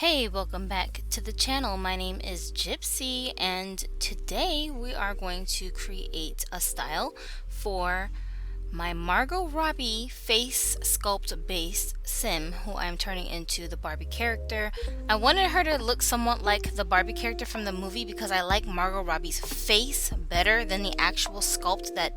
Hey, welcome back to the channel. My name is Gypsy, and today we are going to create a style for my Margot Robbie face sculpt based sim who I'm turning into the Barbie character. I wanted her to look somewhat like the Barbie character from the movie because I like Margot Robbie's face better than the actual sculpt that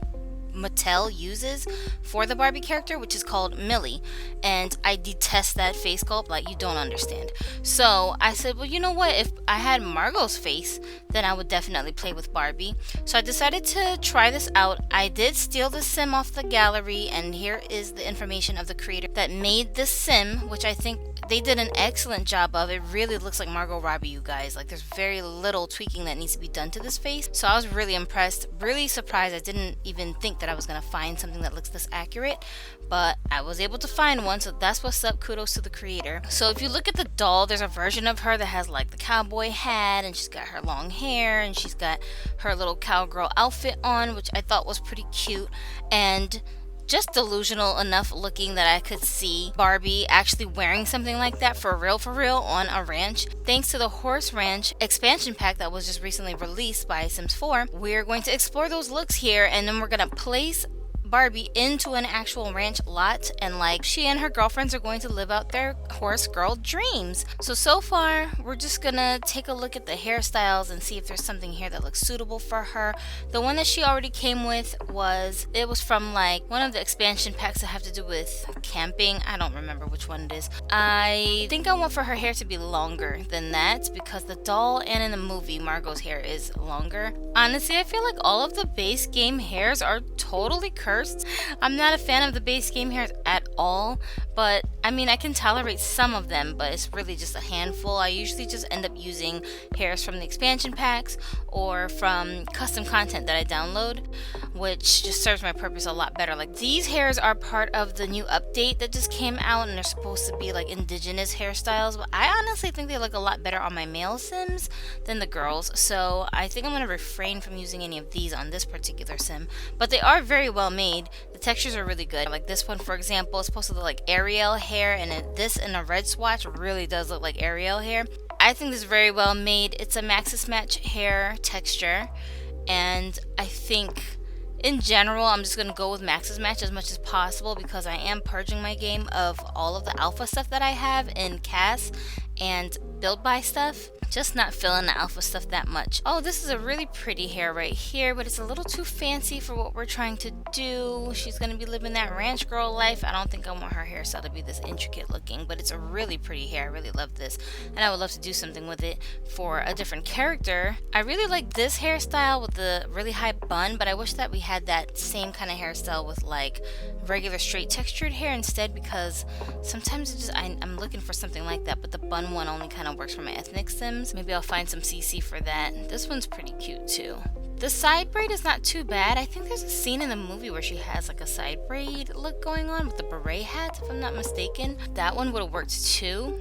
Mattel uses for the Barbie character, which is called Millie, and I detest that face sculpt like you don't understand. So I said, well, you know what, if I had Margot's face, then I would definitely play with Barbie. So I decided to try this out. I did steal the sim off the gallery, and here is the information of the creator that made this sim, which I think they did an excellent job of. It really looks like Margot Robbie, you guys. Like, there's very little tweaking that needs to be done to this face. So I was really impressed, really surprised. I didn't even think that I was gonna find something that looks this accurate, but I was able to find one, so that's what's up. Kudos to the creator. So if you look at the doll, there's a version of her that has like the cowboy hat, and she's got her long hair, and she's got her little cowgirl outfit on, which I thought was pretty cute and just delusional enough looking that I could see Barbie actually wearing something like that for real on a ranch. Thanks to the Horse Ranch expansion pack that was just recently released by Sims 4, we're going to explore those looks here, and then we're going to place Barbie into an actual ranch lot, and like she and her girlfriends are going to live out their horse girl dreams. So far we're just gonna take a look at the hairstyles and see if there's something here that looks suitable for her. The one that she already came with was from like one of the expansion packs that have to do with camping. I don't remember which one it is. I think I want for her hair to be longer than that because the doll and in the movie Margot's hair is longer. Honestly, I feel like all of the base game hairs are totally cursed. I'm not a fan of the base game hairs at all, but I mean, I can tolerate some of them, but it's really just a handful. I usually just end up using hairs from the expansion packs or from custom content that I download, which just serves my purpose a lot better. Like, these hairs are part of the new update that just came out, and they're supposed to be like indigenous hairstyles, but I honestly think they look a lot better on my male sims than the girls, so I think I'm going to refrain from using any of these on this particular sim, but they are very well made. The textures are really good. Like this one, for example, is supposed to look like Ariel hair, and this in a red swatch really does look like Ariel hair. I think this is very well made. It's a Maxis Match hair texture, and I think in general I'm just going to go with Maxis Match as much as possible because I am purging my game of all of the alpha stuff that I have in CAS and build by stuff. Just not feeling the alpha stuff that much. Oh, this is a really pretty hair right here, but it's a little too fancy for what we're trying to do. She's gonna be living that ranch girl life. I don't think I want her hairstyle to be this intricate looking, but it's a really pretty hair. I really love this, and I would love to do something with it for a different character. I really like this hairstyle with the really high bun, but I wish that we had that same kind of hairstyle with like regular straight textured hair instead, because sometimes it just I'm looking for something like that, but the bun one only kind of works for my ethnic sims. Maybe I'll find some CC for that. This one's pretty cute too. The side braid is not too bad. I think there's a scene in the movie where she has like a side braid look going on with the beret hat, if I'm not mistaken. That one would have worked too.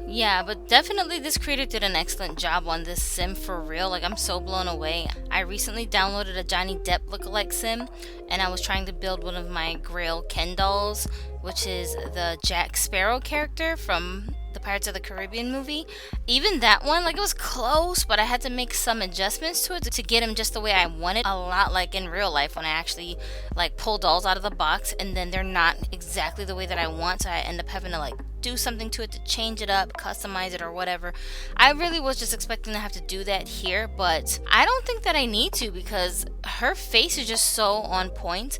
Yeah, but definitely this creator did an excellent job on this sim for real. Like, I'm so blown away. I recently downloaded a Johnny Depp lookalike sim, and I was trying to build one of my Grail Ken dolls, which is the Jack Sparrow character from the Pirates of the Caribbean movie. Even that one, like, it was close, but I had to make some adjustments to it to get him just the way I wanted. A lot like in real life when I actually like pull dolls out of the box and then they're not exactly the way that I want, so I end up having to like do something to it to change it up, customize it, or whatever. I really was just expecting to have to do that here, but I don't think that I need to because her face is just so on point,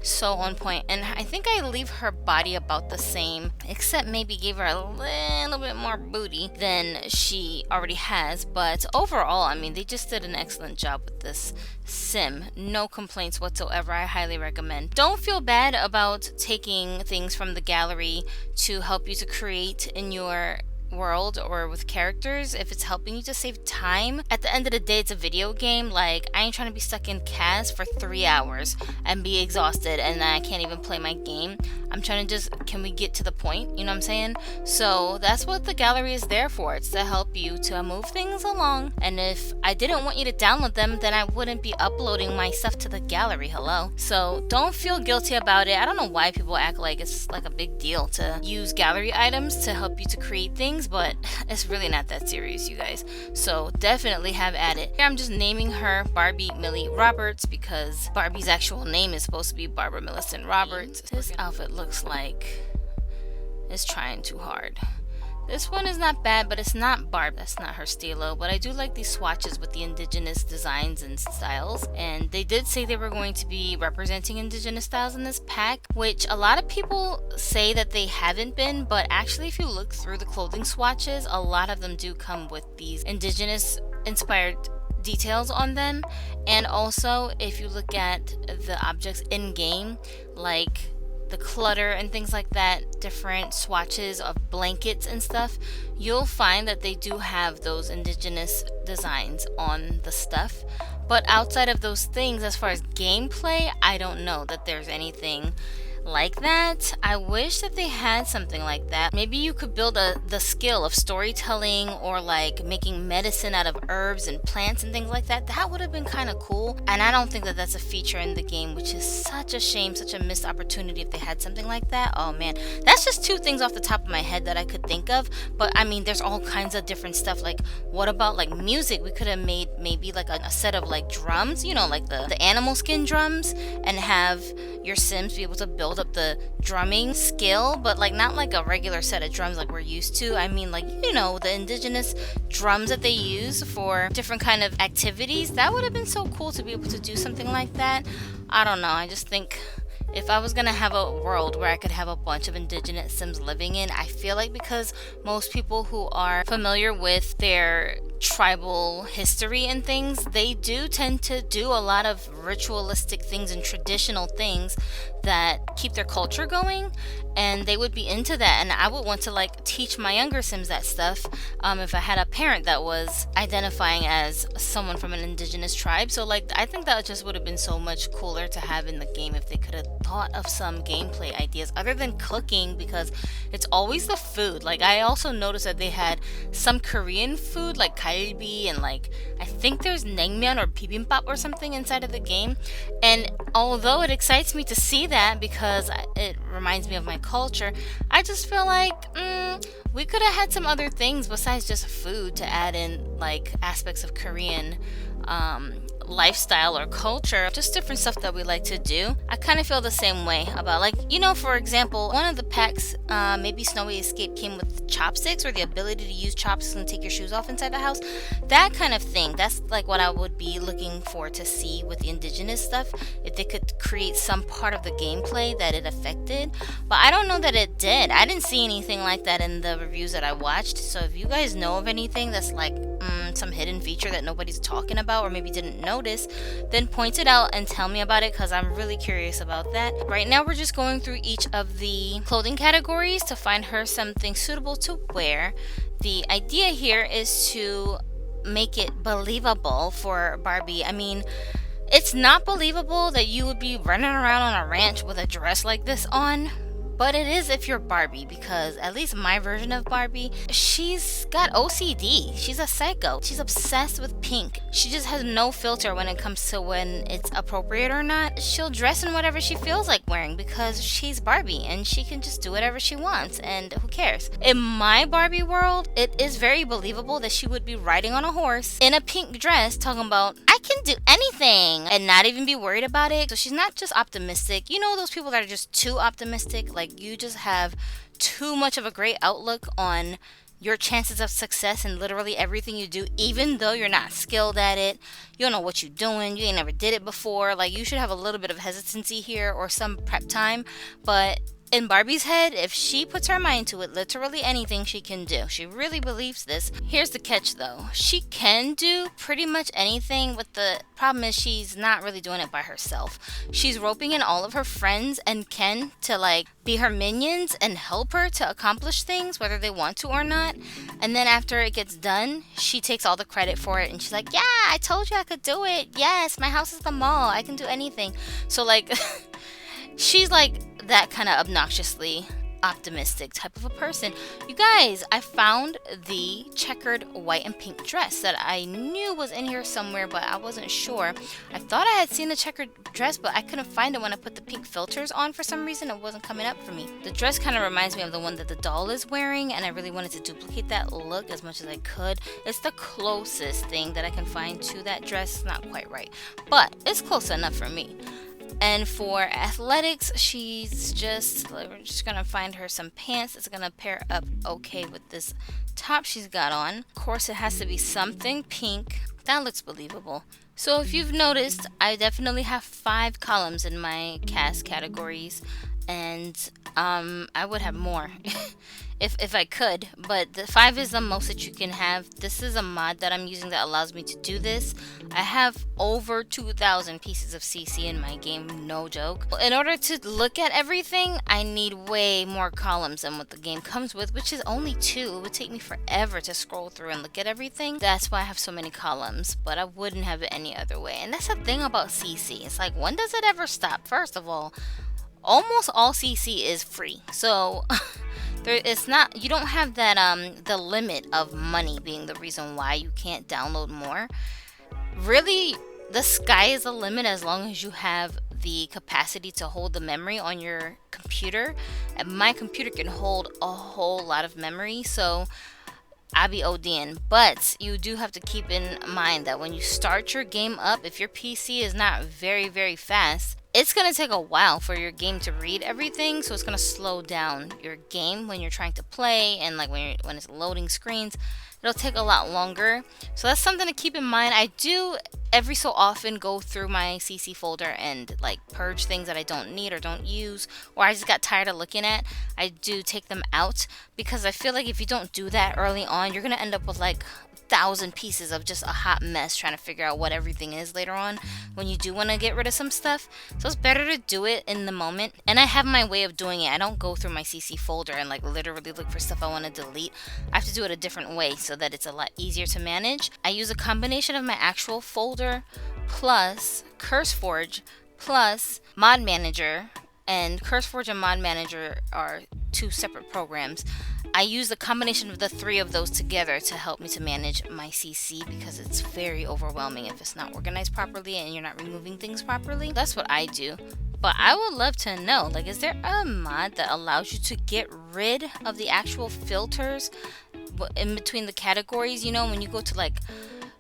and I think I leave her body about the same, except maybe give her a little bit more booty than she already has. But overall, I mean, they just did an excellent job with this sim. No complaints whatsoever. I highly recommend. Don't feel bad about taking things from the gallery to help you to create in your world or with characters if it's helping you to save time. At the end of the day, it's a video game. Like, I ain't trying to be stuck in CAS for 3 hours and be exhausted and then I can't even play my game. I'm trying to just, can we get to the point? You know what I'm saying? So that's what the gallery is there for. It's to help you to move things along. And if I didn't want you to download them, then I wouldn't be uploading my stuff to the gallery. Hello? So don't feel guilty about it. I don't know why people act like it's like a big deal to use gallery items to help you to create things. things, but it's really not that serious, you guys. So definitely have at it. I'm just naming her Barbie Millie Roberts because Barbie's actual name is supposed to be Barbara Millicent Roberts. This outfit looks like it's trying too hard. This one is not bad, but it's not Barbie. That's not her stilo. But I do like these swatches with the indigenous designs and styles. And they did say they were going to be representing indigenous styles in this pack, which a lot of people say that they haven't been. But actually, if you look through the clothing swatches, a lot of them do come with these indigenous inspired details on them. And also, if you look at the objects in game, like the clutter and things like that, different swatches of blankets and stuff, you'll find that they do have those indigenous designs on the stuff. But outside of those things, as far as gameplay, I don't know that there's anything like that. I wish that they had something like that. Maybe you could build the skill of storytelling or like making medicine out of herbs and plants and things like that. That would have been kind of cool. And I don't think that that's a feature in the game, which is such a shame, such a missed opportunity if they had something like that. Oh man, that's just two things off the top of my head that I could think of. But I mean, there's all kinds of different stuff. Like, what about like music? We could have made maybe like a set of like drums, you know, like the animal skin drums, and have your Sims be able to build up the drumming skill, but like not like a regular set of drums like we're used to. I mean, like, you know, the indigenous drums that they use for different kind of activities. That would have been so cool to be able to do something like that. I don't know, I just think if I was gonna have a world where I could have a bunch of indigenous Sims living in, I feel like because most people who are familiar with their tribal history and things, they do tend to do a lot of ritualistic things and traditional things that keep their culture going, and they would be into that. And I would want to like teach my younger Sims that stuff if I had a parent that was identifying as someone from an indigenous tribe. So like, I think that just would have been so much cooler to have in the game if they could have thought of some gameplay ideas other than cooking, because it's always the food. Like, I also noticed that they had some Korean food like kalbi, and like I think there's naengmyeon or bibimbap or something inside of the game. And although it excites me to see that because it reminds me of my culture, I just feel like we could have had some other things besides just food to add in, like aspects of Korean lifestyle or culture, just different stuff that we like to do. I kind of feel the same way about, like, you know, for example, one of the packs, maybe Snowy Escape, came with chopsticks, or the ability to use chopsticks and take your shoes off inside the house. That kind of thing. That's like what I would be looking for to see with the indigenous stuff, if they could create some part of the gameplay that it affected. But I don't know that it did. I didn't see anything like that in the reviews that I watched. So if you guys know of anything that's like some hidden feature that nobody's talking about, or maybe didn't notice, then point it out and tell me about it, because I'm really curious about that. Right now we're just going through each of the clothing categories to find her something suitable to wear. The idea here is to make it believable for Barbie. I mean, it's not believable that you would be running around on a ranch with a dress like this on, but it is if you're Barbie, because at least my version of Barbie, she's got OCD. She's a psycho. She's obsessed with pink. She just has no filter when it comes to when it's appropriate or not. She'll dress in whatever she feels like wearing because she's Barbie and she can just do whatever she wants, and who cares? In my Barbie world, it is very believable that she would be riding on a horse in a pink dress talking about, I can do anything, and not even be worried about it. So she's not just optimistic. You know those people that are just too optimistic? Like, you just have too much of a great outlook on your chances of success in literally everything you do, even though you're not skilled at it. You don't know what you're doing. You ain't never did it before. Like, you should have a little bit of hesitancy here or some prep time. But in Barbie's head, if she puts her mind to it, literally anything she can do. She really believes this. Here's the catch though. She can do pretty much anything, but the problem is she's not really doing it by herself. She's roping in all of her friends and Ken to like be her minions and help her to accomplish things, whether they want to or not. And then after it gets done, she takes all the credit for it and she's like, yeah, I told you I could do it. Yes, my house is the mall. I can do anything. So like, she's like that kind of obnoxiously optimistic type of a person. You guys, I found the checkered white and pink dress that I knew was in here somewhere, but I wasn't sure. I thought I had seen the checkered dress, but I couldn't find it when I put the pink filters on. For some reason, it wasn't coming up for me. The dress kind of reminds me of the one that the doll is wearing, and I really wanted to duplicate that look as much as I could. It's the closest thing that I can find to that dress. Not quite right, but it's close enough for me. And for athletics, we're just gonna find her some pants that's gonna pair up okay with this top she's got on. Of course, it has to be something pink. That looks believable. So if you've noticed, I definitely have 5 columns in my CAS categories, and I would have more if I could, but the 5 is the most that you can have. This is a mod that I'm using that allows me to do this. I have over 2,000 pieces of CC in my game, no joke. In order to look at everything, I need way more columns than what the game comes with, which is only 2. It would take me forever to scroll through and look at everything. That's why I have so many columns, but I wouldn't have it any other way. And that's the thing about CC. It's like, when does it ever stop? First of all, almost all CC is free, so it's not, you don't have that the limit of money being the reason why you can't download more. Really, the sky is the limit as long as you have the capacity to hold the memory on your computer. And my computer can hold a whole lot of memory, so I be ODing. But you do have to keep in mind that when you start your game up, if your PC is not very, very fast, it's going to take a while for your game to read everything, so it's going to slow down your game when you're trying to play, and like when it's loading screens, it'll take a lot longer. So that's something to keep in mind. I do every so often go through my CC folder and like purge things that I don't need or don't use, or I just got tired of looking at. I do take them out, because I feel like if you don't do that early on, you're going to end up with like 1,000 pieces of just a hot mess trying to figure out what everything is later on when you do want to get rid of some stuff. So it's better to do it in the moment. And I have my way of doing it. I don't go through my CC folder and like literally look for stuff I want to delete. I have to do it a different way so that it's a lot easier to manage. I use a combination of my actual folder plus CurseForge plus Mod Manager. And CurseForge and Mod Manager are 2 separate programs. I use the combination of the 3 of those together to help me to manage my CC, because it's very overwhelming if it's not organized properly and you're not removing things properly. That's what I do. But I would love to know, like, is there a mod that allows you to get rid of the actual filters in between the categories? You know, when you go to like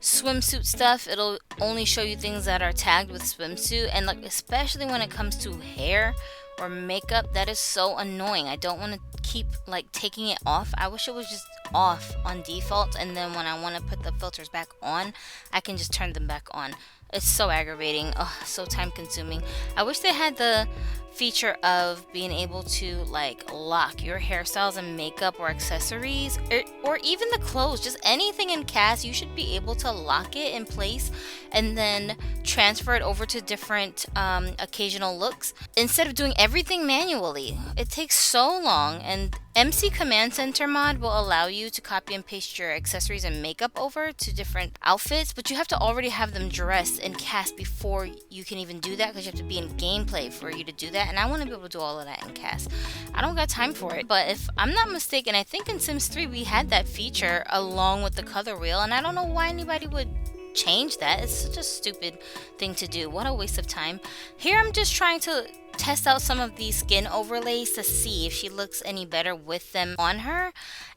swimsuit stuff, it'll only show you things that are tagged with swimsuit, and like especially when it comes to hair or makeup, that is so annoying. I don't want to keep like taking it off. I wish it was just off on default, and then when I want to put the filters back on, I can just turn them back on. It's so aggravating. Oh, so time consuming. I wish they had the feature of being able to like lock your hairstyles and makeup or accessories, or even the clothes, just anything in CAS. You should be able to lock it in place and then transfer it over to different occasional looks instead of doing everything manually. It takes so long, and MC Command Center mod will allow you to copy and paste your accessories and makeup over to different outfits, but you have to already have them dressed in CAS before you can even do that, because you have to be in gameplay for you to do that, and I want to be able to do all of that in CAS. I don't got time for it. But if I'm not mistaken, I think in Sims 3 we had that feature along with the color wheel, and I don't know why anybody would change that. It's such a stupid thing to do. What a waste of time. Here I'm just trying to test out some of these skin overlays to see if she looks any better with them on her,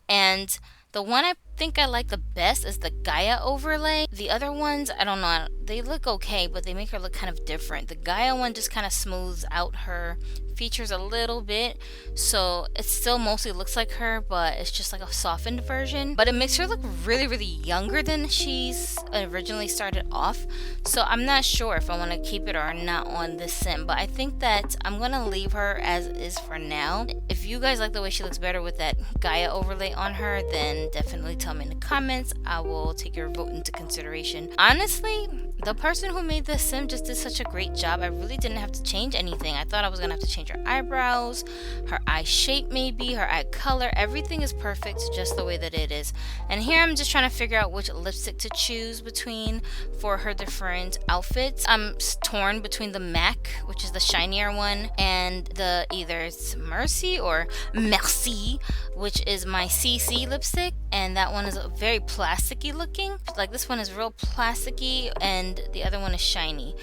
and the one I think I like the best is the Gaia overlay. The other ones, I don't know, they look okay, but they make her look kind of different. The Gaia one just kind of smooths out her features a little bit, so it still mostly looks like her, but it's just like a softened version. But it makes her look really, really younger than she's originally started off. So I'm not sure if I want to keep it or not on this sim, but I think that I'm going to leave her as is for now. If you guys like the way she looks better with that Gaia overlay on her, then definitely tell me in the comments. I will take your vote into consideration. Honestly, the person who made this sim just did such a great job. I really didn't have to change anything. I thought I was gonna have to change her eyebrows, her eye shape maybe, her eye color. Everything is perfect just the way that it is. And here I'm just trying to figure out which lipstick to choose between for her different outfits. I'm torn between the MAC, which is the shinier one, and the either it's Mercy or Merci, which is my CC lipstick, and that one is very plasticky looking. Like this one is real plasticky and the other one is shiny.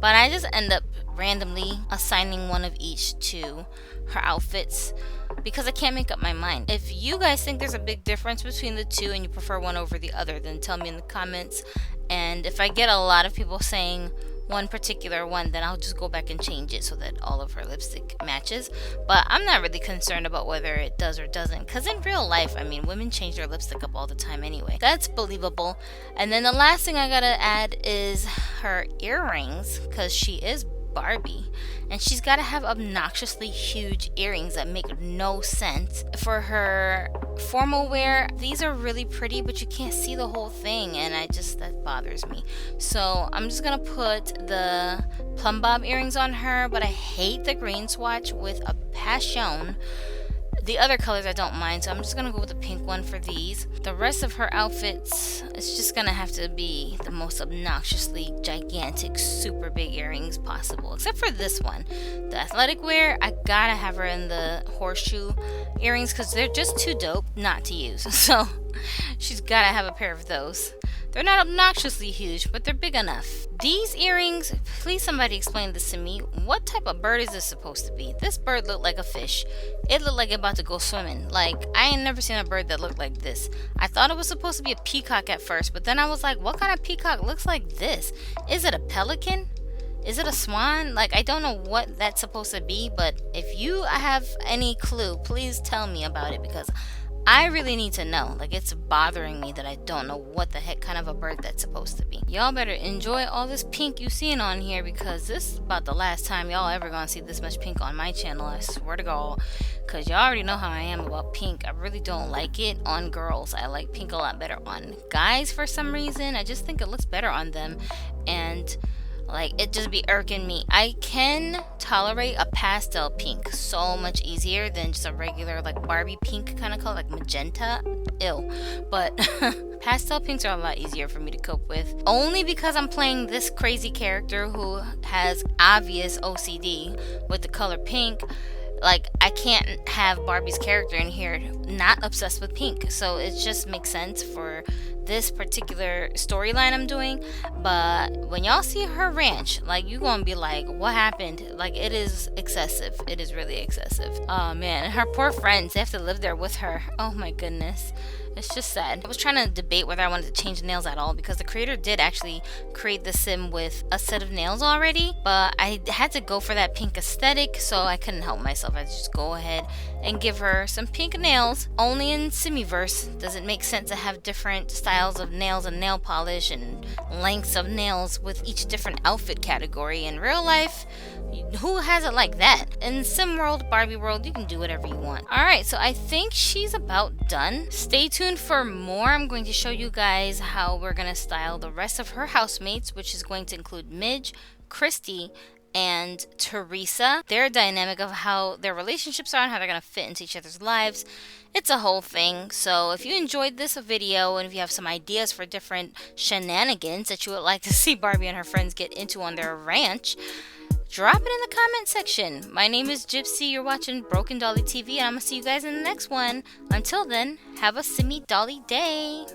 But I just end up randomly assigning one of each to her outfits because I can't make up my mind. If you guys think there's a big difference between the two and you prefer one over the other, then tell me in the comments. And if I get a lot of people saying one particular one, then I'll just go back and change it so that all of her lipstick matches. But I'm not really concerned about whether it does or doesn't, because in real life, I mean, women change their lipstick up all the time anyway. That's believable. And then the last thing I gotta add is her earrings, because she is Barbie and she's got to have obnoxiously huge earrings that make no sense. For her formal wear, these are really pretty, but you can't see the whole thing, and that bothers me. So I'm just gonna put the plumb bob earrings on her, but I hate the green swatch with a passion. The other colors I don't mind, so I'm just gonna go with the pink one for these. The rest of her outfits, it's just gonna have to be the most obnoxiously gigantic, super big earrings possible, except for this one. The athletic wear, I gotta have her in the horseshoe earrings because they're just too dope not to use. So she's gotta have a pair of those. They're not obnoxiously huge, but they're big enough. These earrings, please somebody explain this to me. What type of bird is this supposed to be? This bird looked like a fish. It looked like it about to go swimming. Like, I ain't never seen a bird that looked like this. I thought it was supposed to be a peacock at first, but then I was like, what kind of peacock looks like this? Is it a pelican? Is it a swan? Like, I don't know what that's supposed to be, but if you have any clue, please tell me about it because I really need to know. Like, it's bothering me that I don't know what the heck kind of a bird that's supposed to be. Y'all better enjoy all this pink you seeing on here because this is about the last time y'all ever gonna see this much pink on my channel. I swear to God. Because y'all already know how I am about pink. I really don't like it on girls. I like pink a lot better on guys for some reason. I just think it looks better on them. And like, it just be irking me. I can tolerate a pastel pink so much easier than just a regular like Barbie pink kind of color, like magenta. Ew. But pastel pinks are a lot easier for me to cope with. Only because I'm playing this crazy character who has obvious OCD with the color pink. Like, I can't have Barbie's character in here not obsessed with pink. So it just makes sense for this particular storyline I'm doing. But when y'all see her ranch, like, you gonna be like, what happened? Like, it is excessive. It is really excessive. Oh man, and her poor friends, they have to live there with her. Oh my goodness. It's just sad. I was trying to debate whether I wanted to change nails at all because the creator did actually create the sim with a set of nails already, but I had to go for that pink aesthetic, so I couldn't help myself. I just go ahead and give her some pink nails. Only in Simiverse does it make sense to have different styles of nails and nail polish and lengths of nails with each different outfit category. In real life, who has it like that? In Sim World, Barbie World, you can do whatever you want. Alright, so I think she's about done. Stay tuned for more. I'm going to show you guys how we're going to style the rest of her housemates, which is going to include Midge, Christy, and Teresa. Their dynamic of how their relationships are and how they're going to fit into each other's lives. It's a whole thing. So if you enjoyed this video and if you have some ideas for different shenanigans that you would like to see Barbie and her friends get into on their ranch, drop it in the comment section. My name is Gypsy. You're watching Broken Dolly TV, and I'm going to see you guys in the next one. Until then, have a Simi Dolly day.